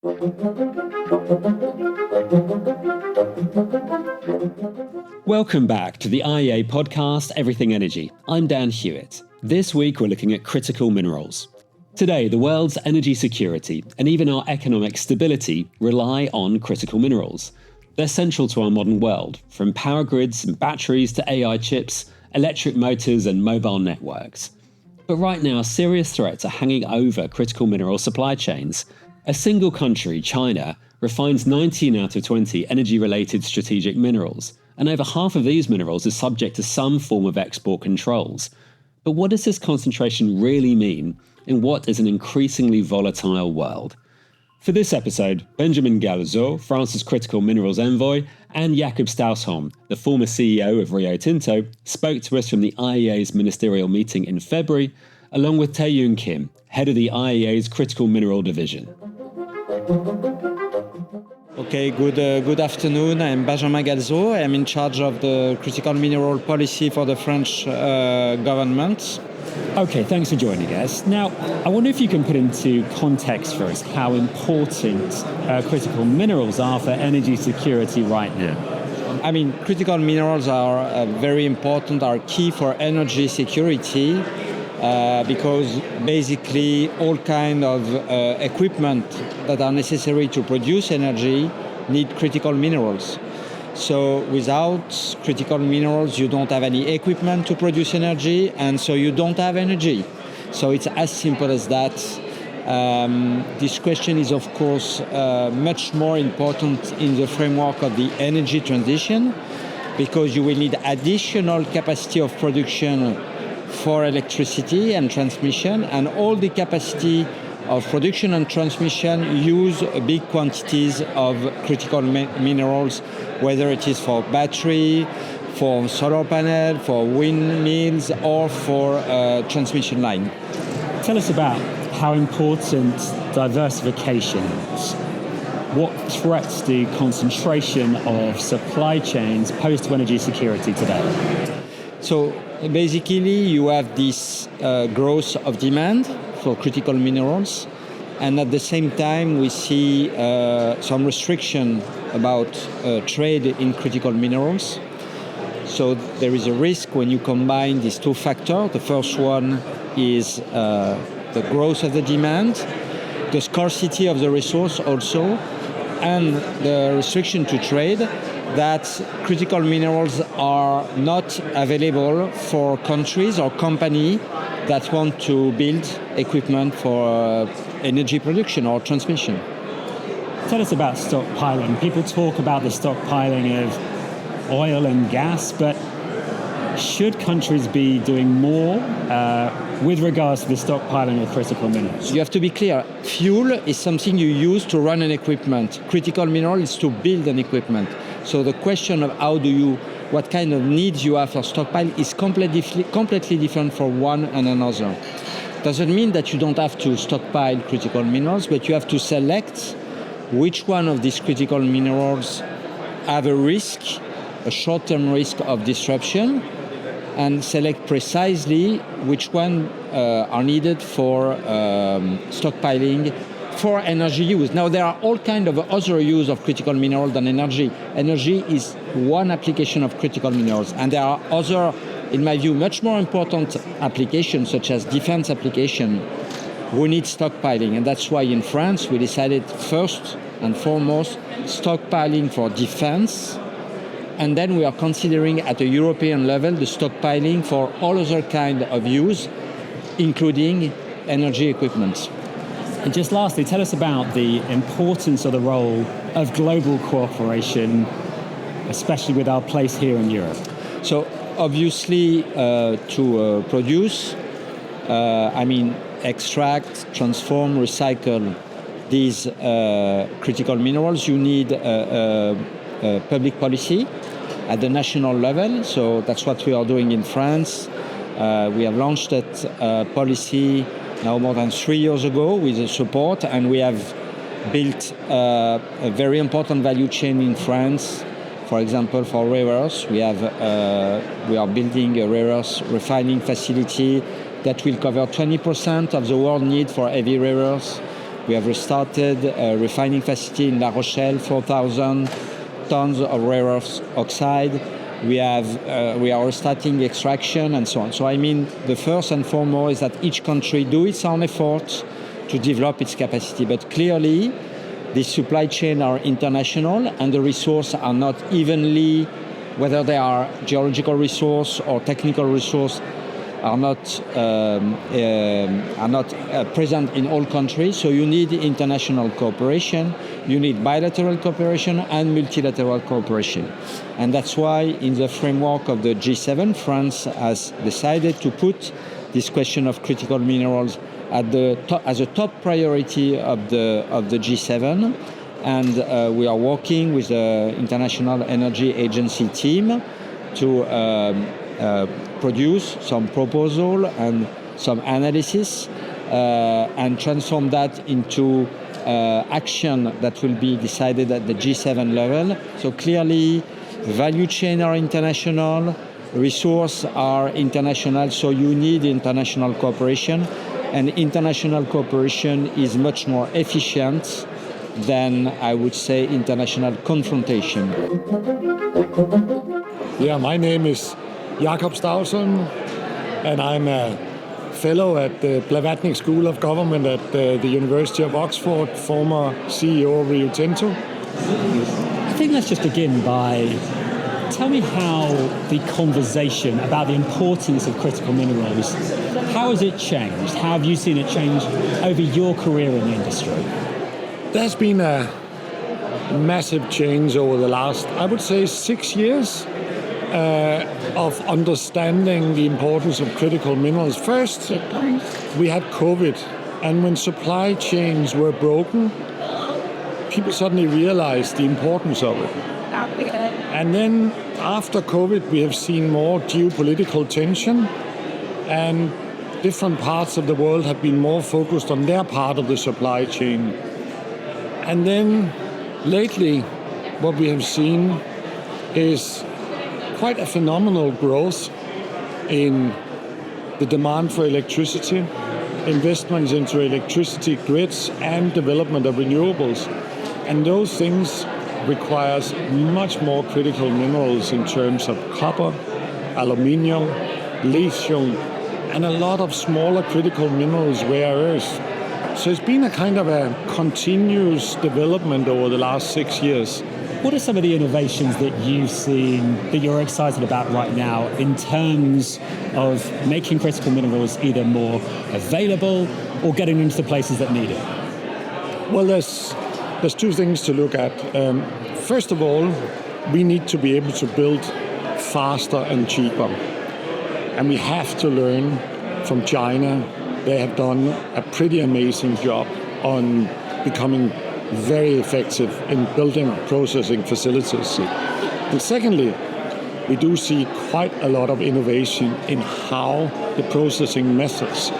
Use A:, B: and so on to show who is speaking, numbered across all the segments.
A: Welcome back to the IEA podcast, Everything Energy. I'm Dan Hewitt. This week we're looking at critical minerals. Today, the world's energy security and even our economic stability rely on critical minerals. They're central to our modern world, from power grids and batteries to AI chips, electric motors and mobile networks. But right now, serious threats are hanging over critical mineral supply chains. A single country, China, refines 19 out of 20 energy-related strategic minerals, and over half of these minerals are subject to some form of export controls. But what does this concentration really mean in what is an increasingly volatile world? For this episode, Benjamin Galzeau, France's critical minerals envoy, and Jakob Stausholm, the former CEO of Rio Tinto, spoke to us from the IEA's ministerial meeting in February, along with Tae-Yoon Kim, head of the IEA's critical mineral division.
B: Okay, good afternoon. I'm Benjamin Galzeau. I'm in charge of the critical mineral policy for the French government.
A: Okay, thanks for joining us. Now, I wonder if you can put into context for us how important critical minerals are for energy security right now.
B: I mean, critical minerals are very important, are key for energy security because basically all kind of equipment that are necessary to produce energy need critical minerals. So without critical minerals, you don't have any equipment to produce energy, and so you don't have energy. So it's as simple as that. This question is, of course, much more important in the framework of the energy transition, because you will need additional capacity of production for electricity and transmission, and all the capacity of production and transmission use big quantities of critical minerals, whether it is for battery, for solar panel, for windmills, or for transmission line.
A: Tell us about how important diversification is. What threats do concentration of supply chains pose to energy security today?
B: So basically, you have this growth of demand for critical minerals, and at the same time we see some restriction about trade in critical minerals. So there is a risk when you combine these two factors. The first one is the growth of the demand, the scarcity of the resource also, and the restriction to trade, that critical minerals are not available for countries or companies that want to build equipment for energy production or transmission.
A: Tell us about stockpiling. People talk about the stockpiling of oil and gas, but should countries be doing more with regards to the stockpiling of critical minerals?
B: You have to be clear. Fuel is something you use to run an equipment. Critical mineral is to build an equipment. So the question of what kind of needs you have for stockpile is completely different for one and another. Doesn't mean that you don't have to stockpile critical minerals, but you have to select which one of these critical minerals have a short-term risk of disruption, and select precisely which one are needed for stockpiling for energy use. Now, there are all kinds of other use of critical minerals than energy. Energy is one application of critical minerals, and there are other, in my view, much more important applications, such as defense application, who need stockpiling. And that's why in France we decided first and foremost stockpiling for defense, and then we are considering at a European level the stockpiling for all other kind of use, including energy equipment.
A: And just lastly, tell us about the importance of the role of global cooperation, especially with our place here in Europe.
B: So obviously to produce, extract, transform, recycle these critical minerals, you need public policy at the national level. So that's what we are doing in France. We have launched that policy now more than 3 years ago with the support, and we have built a very important value chain in France. For example, for rare earths, we are building a rare earths refining facility that will cover 20% of the world need for heavy rare earths. We have restarted a refining facility in La Rochelle, 4,000 tons of rare earth oxide. We are restarting extraction and so on. So I mean, the first and foremost is that each country do its own efforts to develop its capacity. But clearly, the supply chain are international and the resources are not evenly, whether they are geological resource or technical resource, are not present in all countries. So you need international cooperation, you need bilateral cooperation and multilateral cooperation. And that's why in the framework of the G7, France has decided to put this question of critical minerals as a top priority of the G7. And we are working with the International Energy Agency team to produce some proposal and some analysis and transform that into action that will be decided at the G7 level. So clearly, value chain are international, resources are international, so you need international cooperation. And international cooperation is much more efficient than, I would say, international confrontation.
C: Yeah, my name is Jakob Stavsson, and I'm a fellow at the Blavatnik School of Government at the University of Oxford, former CEO of Rio Tinto.
A: I think let's just begin by tell me how the conversation about the importance of critical minerals, how has it changed? How have you seen it change over your career in the industry?
C: There's been a massive change over the last, I would say, 6 years of understanding the importance of critical minerals. First, we had COVID, and when supply chains were broken, people suddenly realized the importance of it. And then after COVID, we have seen more geopolitical tension, and different parts of the world have been more focused on their part of the supply chain. And then lately, what we have seen is quite a phenomenal growth in the demand for electricity, investments into electricity grids, and development of renewables. And those things requires much more critical minerals in terms of copper, aluminium, lithium, and a lot of smaller critical minerals, rare earths. So it's been a kind of a continuous development over the last 6 years.
A: What are some of the innovations that you've seen that you're excited about right now in terms of making critical minerals either more available or getting them to the places that need it?
C: Well, there's two things to look at. First of all, we need to be able to build faster and cheaper. And we have to learn from China. They have done a pretty amazing job on becoming very effective in building processing facilities. And secondly, we do see quite a lot of innovation in how the processing methods,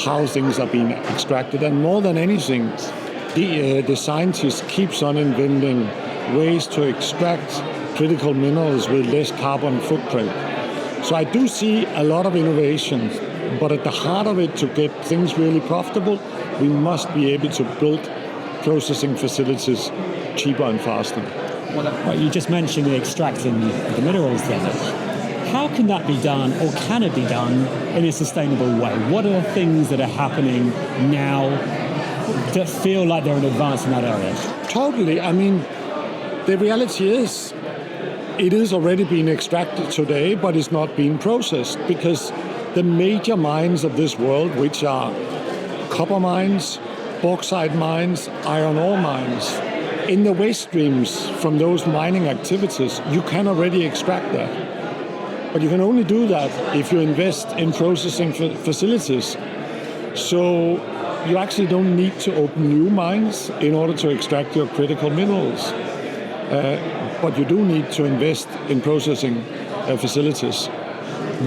C: how things are being extracted. And more than anything, the scientists keeps on inventing ways to extract critical minerals with less carbon footprint. So I do see a lot of innovation, but at the heart of it, to get things really profitable, we must be able to build processing facilities cheaper and faster.
A: Well, you just mentioned the extracting the minerals there. How can that be done, or can it be done in a sustainable way? What are the things that are happening now that feel like they're an advance in that area?
C: Totally. I mean, the reality is, it is already being extracted today, but it's not being processed, because the major mines of this world, which are copper mines, bauxite mines, iron ore mines, in the waste streams from those mining activities, you can already extract that. But you can only do that if you invest in processing facilities. So you actually don't need to open new mines in order to extract your critical minerals. But you do need to invest in processing facilities.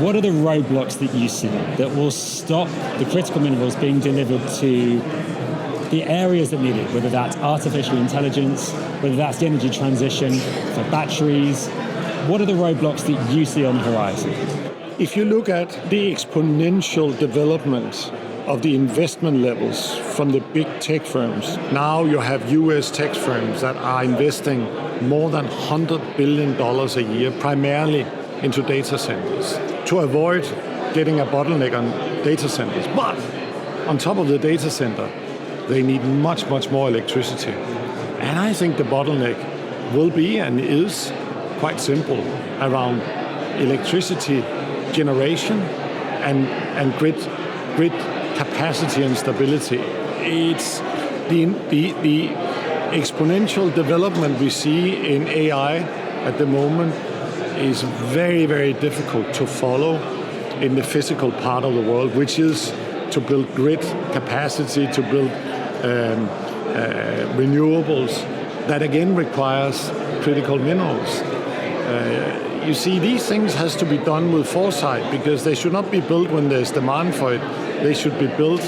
A: What are the roadblocks that you see that will stop the critical minerals being delivered to the areas that need it, whether that's artificial intelligence, whether that's the energy transition for batteries? What are the roadblocks that you see on the horizon?
C: If you look at the exponential development of the investment levels from the big tech firms. Now you have US tech firms that are investing more than $100 billion a year, primarily into data centers, to avoid getting a bottleneck on data centers. But on top of the data center, they need much, much more electricity. And I think the bottleneck will be and is quite simple around electricity generation and grid capacity and stability. It's the exponential development we see in AI at the moment is very, very difficult to follow in the physical part of the world, which is to build grid capacity, to build renewables. That again requires critical minerals. You see, these things has to be done with foresight because they should not be built when there's demand for it. They should be built.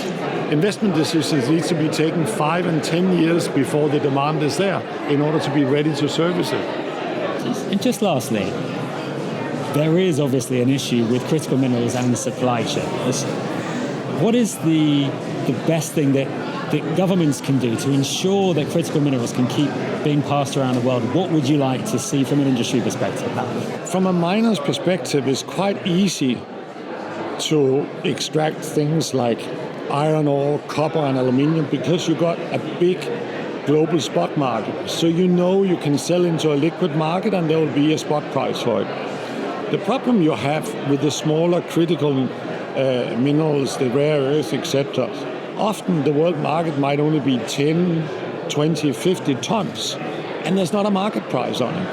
C: Investment decisions need to be taken 5 and 10 years before the demand is there in order to be ready to service it.
A: And just lastly, there is obviously an issue with critical minerals and the supply chains. What is the best thing that governments can do to ensure that critical minerals can keep being passed around the world? What would you like to see from an industry perspective?
C: From a miner's perspective, it's quite easy to extract things like iron ore, copper and aluminium because you got a big global spot market. So you know you can sell into a liquid market and there will be a spot price for it. The problem you have with the smaller critical minerals, the rare earth, etc., often the world market might only be 10, 20, 50 tons, and there's not a market price on it.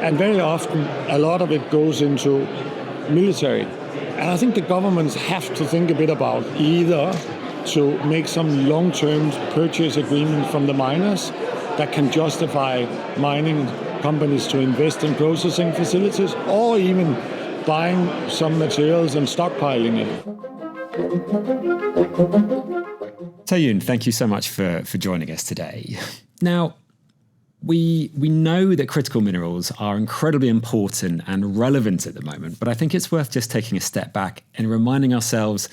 C: And very often, a lot of it goes into military. And I think the governments have to think a bit about either to make some long-term purchase agreement from the miners that can justify mining companies to invest in processing facilities, or even buying some materials and stockpiling it.
A: Tae-Yoon, thank you so much for joining us today. Now, we know that critical minerals are incredibly important and relevant at the moment, but I think it's worth just taking a step back and reminding ourselves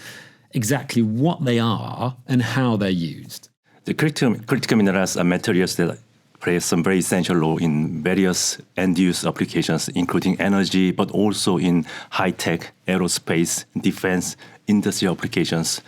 A: exactly what they are and how they're used.
D: The critical minerals are materials that play some very essential role in various end-use applications, including energy, but also in high-tech, aerospace, defense, industrial applications.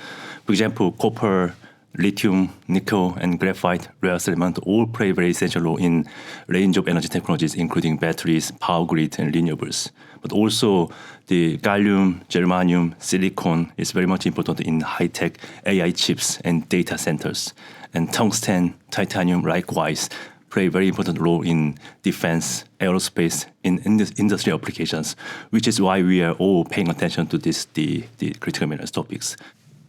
D: For example, copper, lithium, nickel, and graphite, rare elements all play a very essential role in range of energy technologies, including batteries, power grid, and renewables. But also the gallium, germanium, silicon is very much important in high-tech AI chips and data centers. And tungsten, titanium, likewise, play a very important role in defense, aerospace, in industrial applications, which is why we are all paying attention to the critical minerals topics.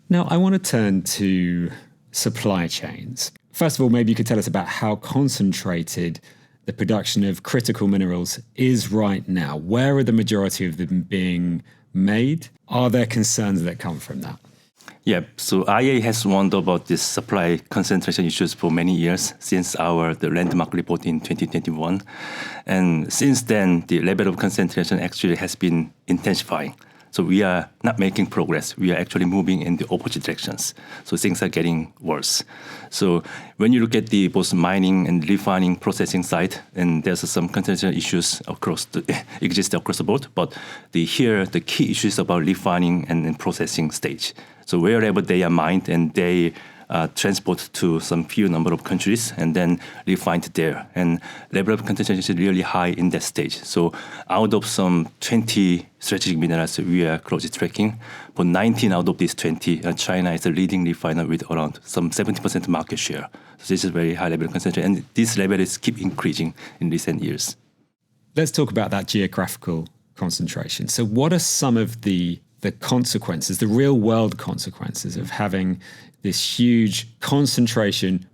A: Now, I want to turn to supply chains. First of all, maybe you could tell us about how concentrated the production of critical minerals is right now. Where are the majority of them being made? Are there concerns that come from that?
D: Yeah, so IEA has warned about this supply concentration issues for many years since the landmark report in 2021. And since then, the level of concentration actually has been intensifying. So we are not making progress. We are actually moving in the opposite directions. So things are getting worse. So when you look at the both mining and refining processing side, and there's some concentration issues exist across the board. But the key issue is about refining and processing stage. So wherever they are mined and they transport to some few number of countries and then refined there. And level of concentration is really high in that stage. So out of some 20 strategic minerals we are closely tracking, for 19 out of these 20, China is the leading refiner with around some 70% market share. So this is very high level of concentration. And this level is keep increasing in recent years.
A: Let's talk about that geographical concentration. So what are some of the consequences, the real world consequences of having this huge concentration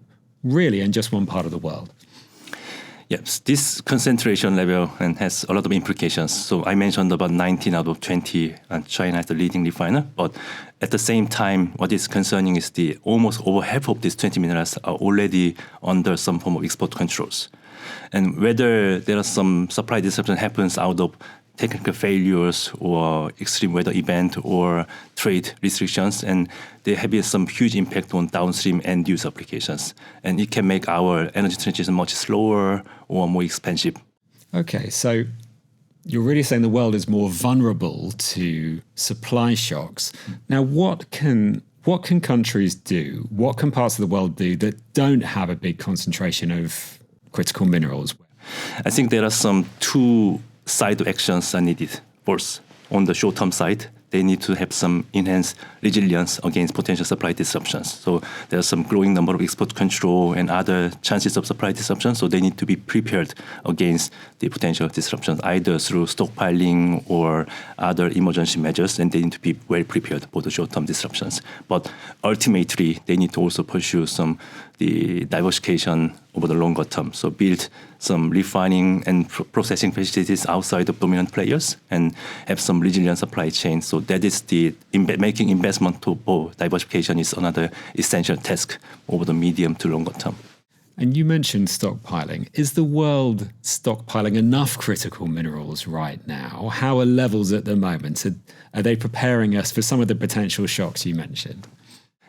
A: really in just one part of the world?
D: Yes, this concentration level has a lot of implications. So I mentioned about 19 out of 20, and China is the leading refiner. But at the same time, what is concerning is almost over half of these 20 minerals are already under some form of export controls. And whether there are some supply disruption happens out of technical failures or extreme weather event or trade restrictions, and they have some huge impact on downstream end-use applications. And it can make our energy transition much slower or more expensive.
A: Okay, so you're really saying the world is more vulnerable to supply shocks. Now, what can countries do? What can parts of the world do that don't have a big concentration of critical minerals?
D: I think there are some two side actions are needed. First, on the short-term side, they need to have some enhanced resilience against potential supply disruptions. So there's some growing number of export control and other chances of supply disruptions. So they need to be prepared against the potential disruptions, either through stockpiling or other emergency measures. And they need to be well prepared for the short-term disruptions. But ultimately, they need to also pursue the diversification over the longer term. So build some refining and processing facilities outside of dominant players and have some resilient supply chain. So that is making investment for diversification is another essential task over the medium to longer term.
A: And you mentioned stockpiling. Is the world stockpiling enough critical minerals right now? How are levels at the moment? Are they preparing us for some of the potential shocks you mentioned?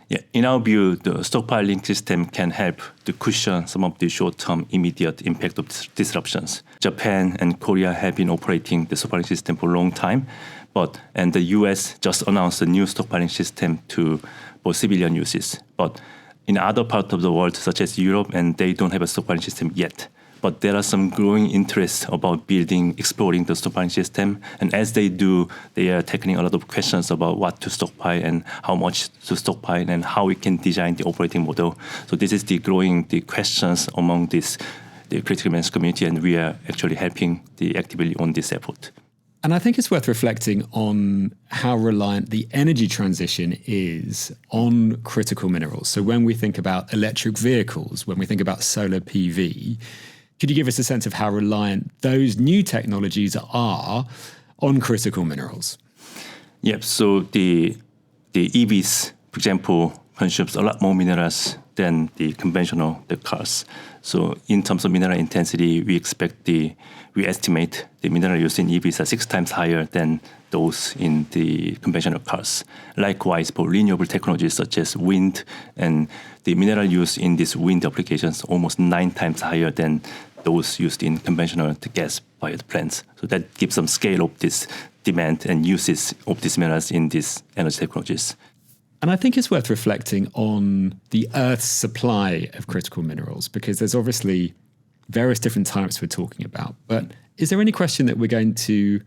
D: Yeah, in our view, the stockpiling system can help to cushion some of the short-term immediate impact of disruptions. Japan and Korea have been operating the stockpiling system for a long time, and the US just announced a new stockpiling system for civilian uses. But in other parts of the world, such as Europe, and they don't have a stockpiling system yet. But there are some growing interest about exploring the stockpiling system. And as they do, they are tackling a lot of questions about what to stockpile and how much to stockpile and how we can design the operating model. So this is the questions among the critical minerals community, and we are actually helping actively on this effort.
A: And I think it's worth reflecting on how reliant the energy transition is on critical minerals. So when we think about electric vehicles, when we think about solar PV, could you give us a sense of how reliant those new technologies are on critical minerals?
D: Yep. So the EVs, for example, consumes a lot more minerals than the conventional cars. So in terms of mineral intensity, we estimate the mineral used in EVs are 6 times higher than those in the conventional cars. Likewise, for renewable technologies such as wind, and the mineral used in these wind applications almost 9 times higher than those used in conventional gas-fired plants. So that gives some scale of this demand and uses of these minerals in these energy technologies.
A: And I think it's worth reflecting on the Earth's supply of critical minerals, because there's obviously various different types we're talking about. But is there any question that we're going to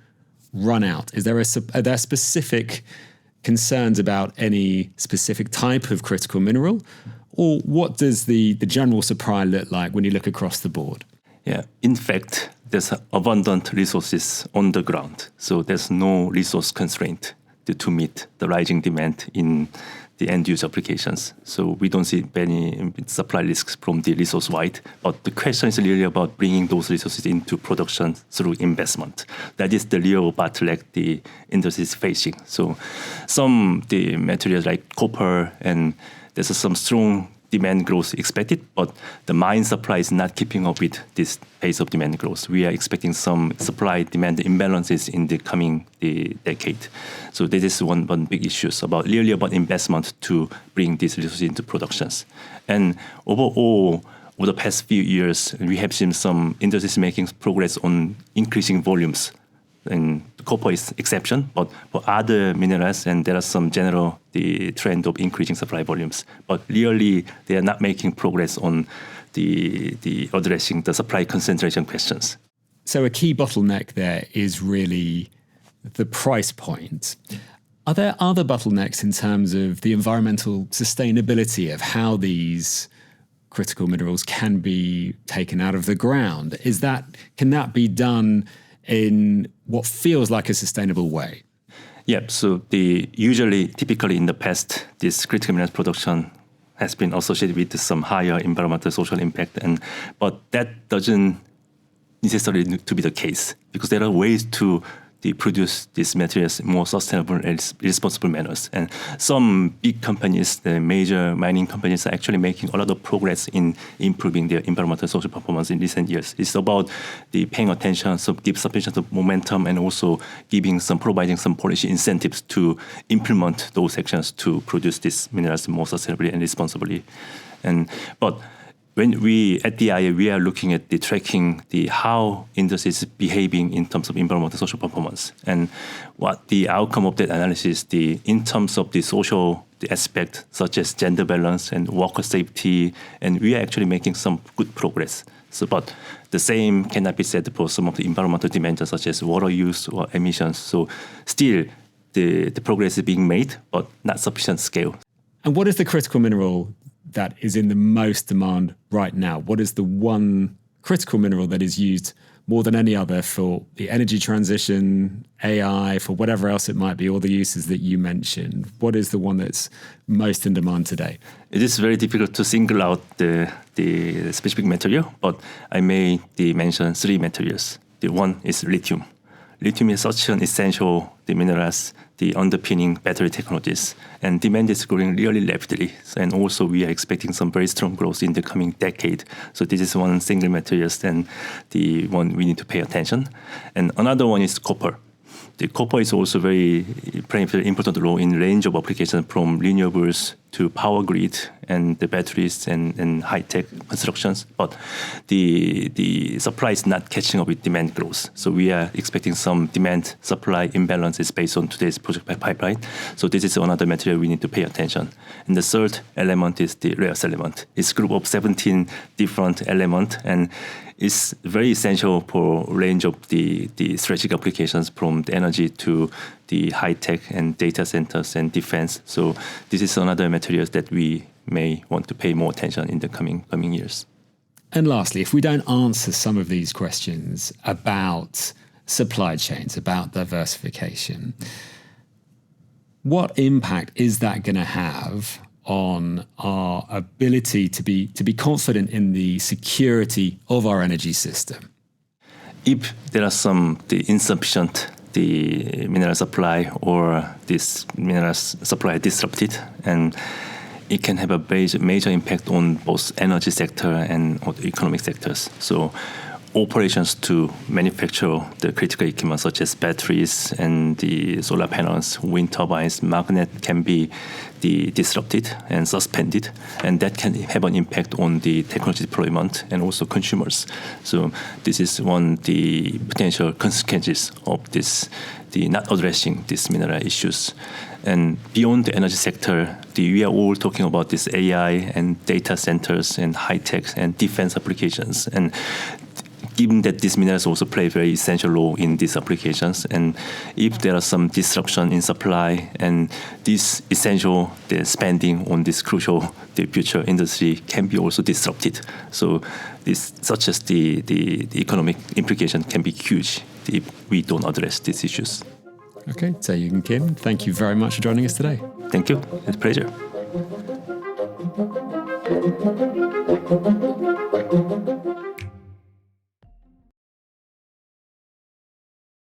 A: run out? Are there specific concerns about any specific type of critical mineral? Or what does the general supply look like when you look across the board?
D: Yeah, in fact, there's abundant resources on the ground. So there's no resource constraint to meet the rising demand in the end-use applications. So we don't see any supply risks from the resource wide. But the question is really about bringing those resources into production through investment. That is the real bottleneck the industry is facing. So the materials like copper, and there's some strong demand growth expected, but the mine supply is not keeping up with this pace of demand growth. We are expecting some supply-demand imbalances in the coming decade. So this is one big issue about investment to bring these resources into productions. And overall, over the past few years, we have seen some industries making progress on increasing volumes. And copper is exception, but for other minerals, and there are some the trend of increasing supply volumes. But really, they are not making progress on the addressing the supply concentration questions.
A: So a key bottleneck there is really the price point. Are there other bottlenecks in terms of the environmental sustainability of how these critical minerals can be taken out of the ground? Can that be done in what feels like a sustainable way?
D: Yeah, so typically in the past, this critical minerals production has been associated with some higher environmental social impact, but that doesn't necessarily need to be the case, because there are ways to produce these materials in more sustainable and responsible manners. And some big companies, the major mining companies, are actually making a lot of progress in improving their environmental social performance in recent years. It's about the paying attention, so give sufficient momentum, and also providing some policy incentives to implement those actions to produce these minerals more sustainably and responsibly. But when we at the IA, we are looking at the tracking how industry is behaving in terms of environmental social performance, and what the outcome of that analysis, in terms of the social aspect such as gender balance and worker safety, and we are actually making some good progress. So, but the same cannot be said for some of the environmental dimensions such as water use or emissions. So, still the progress is being made, but not sufficient scale.
A: And what is the critical mineral that is in the most demand right now? What is the one critical mineral that is used more than any other for the energy transition, AI, for whatever else it might be, all the uses that you mentioned? What is the one that's most in demand today?
D: It is very difficult to single out the specific material, but I may mention three materials. The one is lithium. Lithium is such an essential minerals, the underpinning battery technologies, and demand is growing really rapidly. And also we are expecting some very strong growth in the coming decade. So this is one single materials, and the one we need to pay attention. And another one is copper. The copper is also playing a very important role in range of applications, from renewables to power grid and the batteries and high-tech constructions. But the supply is not catching up with demand growth. So we are expecting some demand-supply imbalances based on today's project pipeline. So this is another material we need to pay attention. And the third element is the rare earth element. It's a group of 17 different elements, and is very essential for a range of the strategic applications, from the energy to the high-tech and data centers and defense. So this is another material that we may want to pay more attention in the coming years.
A: And lastly, if we don't answer some of these questions about supply chains, about diversification, what impact is that going to have on our ability to be confident in the security of our energy system?
D: If there are some insufficient mineral supply, or this mineral supply disrupted, and it can have a major impact on both energy sector and the economic sectors. So operations to manufacture the critical equipment such as batteries and the solar panels, wind turbines, magnet can be disrupted and suspended, and that can have an impact on the technology deployment and also consumers. So this is one the potential consequences of the not addressing these mineral issues. And beyond the energy sector, we are all talking about this AI and data centers and high-tech and defense applications. And given that these minerals also play a very essential role in these applications, and if there are some disruption in supply, and this essential spending on this crucial future industry can be also disrupted. So this, such as the economic implication, can be huge if we don't address these issues.
A: Okay, so you can Kim, thank you very much for joining us today.
D: Thank you. It's a pleasure.